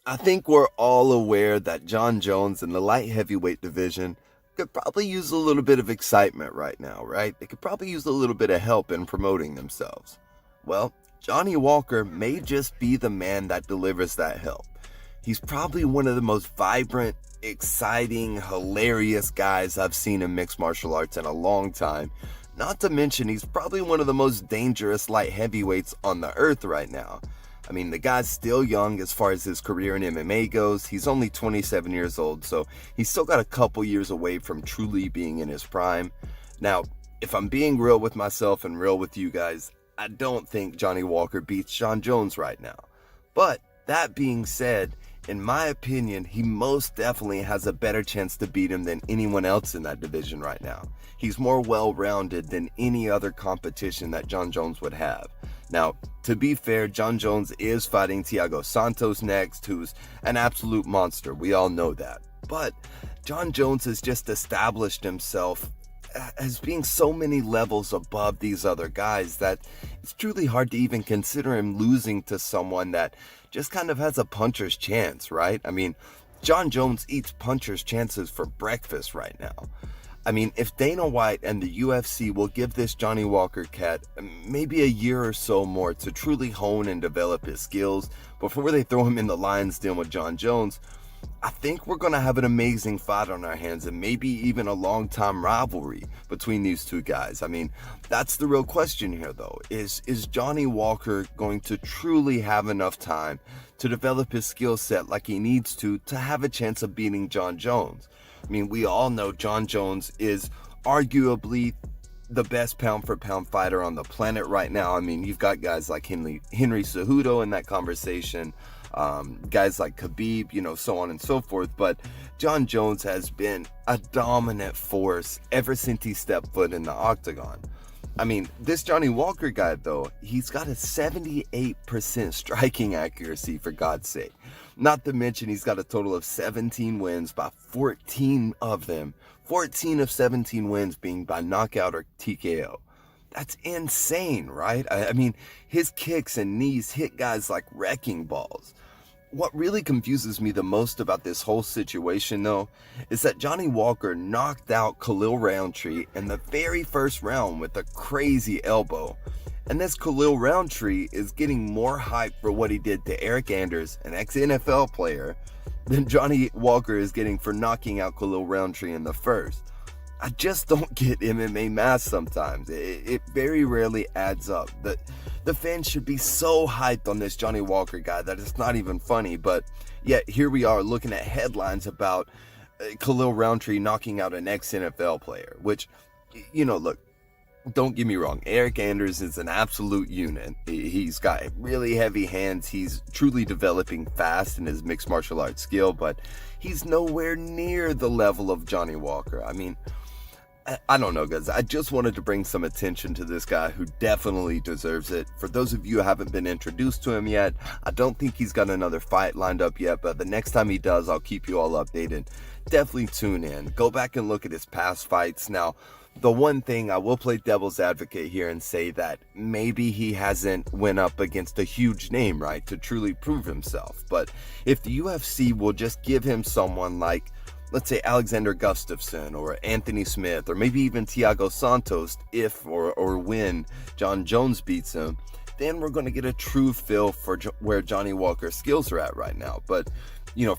I think we're all aware that Jon Jones in the light heavyweight division could probably use a little bit of excitement right now, right? They could probably use a little bit of help in promoting themselves. Well, Johnny Walker may just be the man that delivers that help. He's probably one of the most vibrant, exciting, hilarious guys I've seen in mixed martial arts in a long time. Not to mention, he's probably one of the most dangerous light heavyweights on the earth right now. I mean, the guy's still young as far as his career in MMA goes. He's only 27 years old, so he's still got a couple years away from truly being in his prime. Now, if I'm being real with myself and real with you guys, I don't think Johnny Walker beats Jon Jones right now. But that being said, in my opinion, he most definitely has a better chance to beat him than anyone else in that division right now. He's more well-rounded than any other competition that Jon Jones would have. Now, to be fair, Jon Jones is fighting Thiago Santos next, who's an absolute monster. We all know that. But Jon Jones has just established himself as being so many levels above these other guys that it's truly hard to even consider him losing to someone that just kind of has a puncher's chance, right? I mean, Jon Jones eats puncher's chances for breakfast right now. I mean, if Dana White and the UFC will give this Johnny Walker cat maybe a year or so more to truly hone and develop his skills before they throw him in the lion's den with Jon Jones, I think we're going to have an amazing fight on our hands and maybe even a long-time rivalry between these two guys. I mean, that's the real question here, though. Is Johnny Walker going to truly have enough time to develop his skill set like he needs to have a chance of beating Jon Jones? I mean, we all know Jon Jones is arguably the best pound-for-pound fighter on the planet right now. I mean, you've got guys like Henry Cejudo in that conversation, guys like Khabib, so on and so forth. But Jon Jones has been a dominant force ever since he stepped foot in the octagon. I mean, this Johnny Walker guy, though, he's got a 78% striking accuracy, for God's sake. Not to mention, he's got a total of 17 wins by 14 of them. 14 of 17 wins being by knockout or TKO. That's insane, right? I mean, his kicks and knees hit guys like wrecking balls. What really confuses me the most about this whole situation, though, is that Johnny Walker knocked out Khalil Roundtree in the very first round with a crazy elbow. And this Khalil Roundtree is getting more hype for what he did to Eric Anders, an ex-NFL player, than Johnny Walker is getting for knocking out Khalil Roundtree in the first. I just don't get MMA math sometimes. It very rarely adds up. The fans should be so hyped on this Johnny Walker guy that it's not even funny. But yet here we are looking at headlines about Khalil Roundtree knocking out an ex-NFL player, which, look, don't get me wrong. Eric Anders is an absolute unit. He's got really heavy hands. He's truly developing fast in his mixed martial arts skill, but he's nowhere near the level of Johnny Walker. I mean, I don't know, guys. I just wanted to bring some attention to this guy who definitely deserves it. For those of you who haven't been introduced to him yet, I don't think he's got another fight lined up yet, but the next time he does, I'll keep you all updated. Definitely tune in. Go back and look at his past fights. Now, the one thing I will play devil's advocate here and say that maybe he hasn't went up against a huge name, right, to truly prove himself. But if the UFC will just give him someone like, let's say, Alexander Gustafsson or Anthony Smith or maybe even Thiago Santos, if or when Jon Jones beats him, then we're going to get a true feel for where Johnny Walker's skills are at right now. But,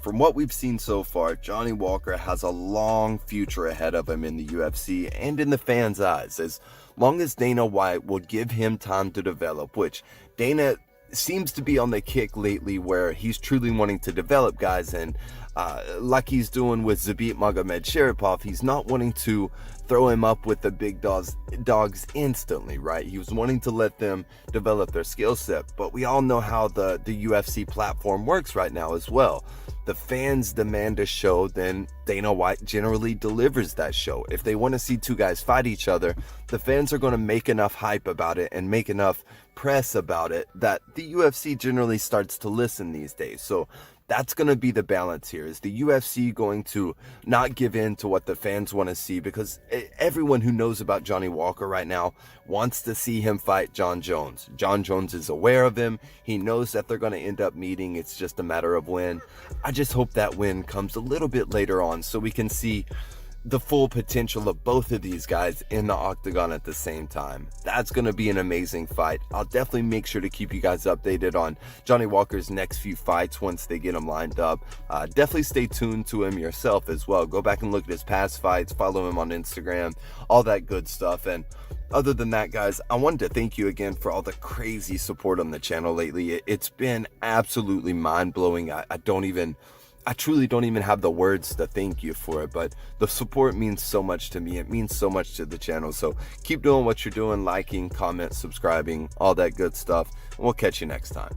from what we've seen so far, Johnny Walker has a long future ahead of him in the UFC and in the fans' eyes, as long as Dana White will give him time to develop, which Dana seems to be on the kick lately where he's truly wanting to develop guys, and like he's doing with Zabit Magomedsharipov, he's not wanting to throw him up with the big dogs instantly, right? He was wanting to let them develop their skill set, but we all know how the UFC platform works right now as well. The fans demand a show, then Dana White generally delivers that show. If they want to see two guys fight each other, the fans are going to make enough hype about it and make enough press about it that the UFC generally starts to listen these days. So that's going to be the balance here. Is the UFC going to not give in to what the fans want to see? Because everyone who knows about Johnny Walker right now wants to see him fight Jon Jones. Jon Jones is aware of him. He knows that they're going to end up meeting. It's just a matter of when. I just hope that win comes a little bit later on so we can see the full potential of both of these guys in the octagon at the same time. That's going to be an amazing fight. I'll definitely make sure to keep you guys updated on Johnny Walker's next few fights once they get him lined up. Definitely stay tuned to him yourself as well. Go back and look at his past fights, follow him on Instagram, all that good stuff. And other than that, guys, I wanted to thank you again for all the crazy support on the channel lately. It's been absolutely mind-blowing. I truly don't even have the words to thank you for it, but the support means so much to me. It means so much to the channel. So keep doing what you're doing, liking, comment, subscribing, all that good stuff. And we'll catch you next time.